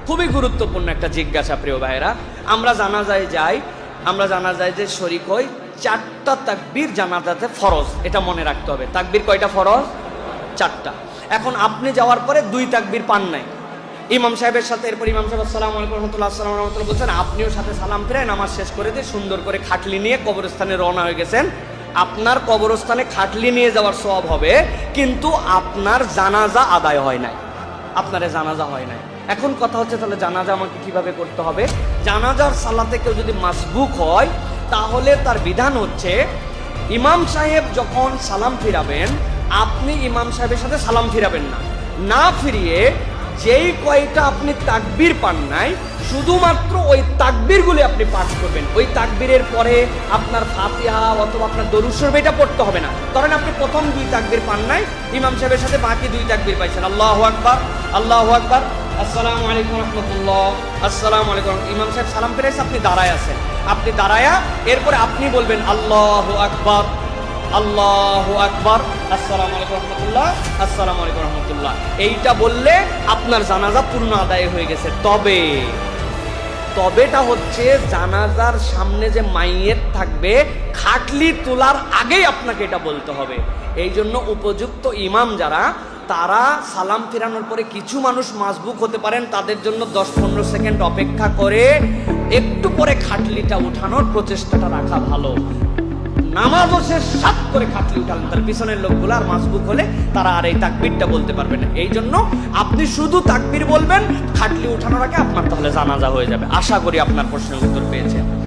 খুবই গুরুত্বপূর্ণ একটা জিজ্ঞাসা প্রিয় ভাইয়েরা। আমরা জানাজায় যে শরীক হই, 4টা তাকবীর জানাজাতে ফরজ, এটা মনে রাখতে হবে। তাকবীর কয়টা ফরজ? 4টা। এখন আপনি যাওয়ার পরে 2 তাকবীর পান নাই, ইমাম সাহেবের সাথে, এরপর ইমাম সাহেব আসসালামু আলাইকুম রহমতুল্লাহ, আসসালামু রহমতুল্লাহ বলছেন, আপনিও সাথে সালাম ফিরে নামাজ শেষ করে দিয়ে সুন্দর করে খাটলি নিয়ে কবরস্থানে রওনা হয়ে গেছেন। আপনার কবরস্থানে খাটলি নিয়ে যাওয়ার সওয়াব হবে, কিন্তু আপনার জানাজা আদায় হয় নাই, আপনার জানাজা হয় নাই। এখন কথা হচ্ছে, তাহলে জানাজা আমাকে কিভাবে করতে হবে? জানাজার সালাতে কেউ যদি মাসবুক হয়, তাহলে তার বিধান হচ্ছে, ইমাম সাহেব যখন সালাম ফিরাবেন, আপনি ইমাম সাহেবের সাথে সালাম ফিরাবেন না, না ফিরিয়ে যেই কয়টা আপনি তাকবীর পান নাই, শুধুমাত্র ওই তাকবীরগুলি আপনি পাঠ করবেন। ওই তাকবীরের পরে আপনার ফাতিহা অথবা আপনার দরুদ শরীফ এটা পড়তে হবে না। ধরেন আপনি প্রথম 2 তাকবীর পান নাই, ইমাম সাহেবের সাথে বাকি 2 তাকবীর পাইছেন, আল্লাহু আকবার, আল্লাহু আকবার, আসসালামু আলাইকুম রাহমাতুল্লাহ, আসসালামু আলাইকুম। ইমাম সাহেব সালাম ফিরাইছে, আপনি দাঁড়ায় আছেন, আপনি দাঁড়ায়া এরপরে আপনি বলবেন আল্লাহু আকবার, আল্লাহু আকবার, আসসালামু আলাইকুম রহমতুল্লাহ, আসসালামু আলাইকুম রহমতুল্লাহ। এইটা বললে আপনার জানাজা পূর্ণ আদায় হয়ে গেছে। তবেটা হচ্ছে, জানাজার সামনে যে মাইয়েত থাকবে, খাটলি তোলার আগেই আপনাকে এটা বলতে হবে। এই জন্য উপযুক্ত ইমাম যারা, তারা সালাম ফিরানোর পরে কিছু মানুষ মাসবুক হতে পারেন, তাদের জন্য 10-15 সেকেন্ড অপেক্ষা করে একটু পরে খাটলিটা উঠানোর প্রচেষ্টাটা রাখা ভালো। নামাজও শেষ, সাত করে খাটলি উঠালেন, তার পিছনের লোকগুলো আর মাসবুক হলে তারা আর এই তাকবীরটা বলতে পারবে না। এই জন্য আপনি শুধু তাকবীর বলবেন, খাটলি উঠানোর আগে আপনার তাহলে জানাজা হয়ে যাবে। আশা করি আপনার প্রশ্নের উত্তর পেয়েছেন।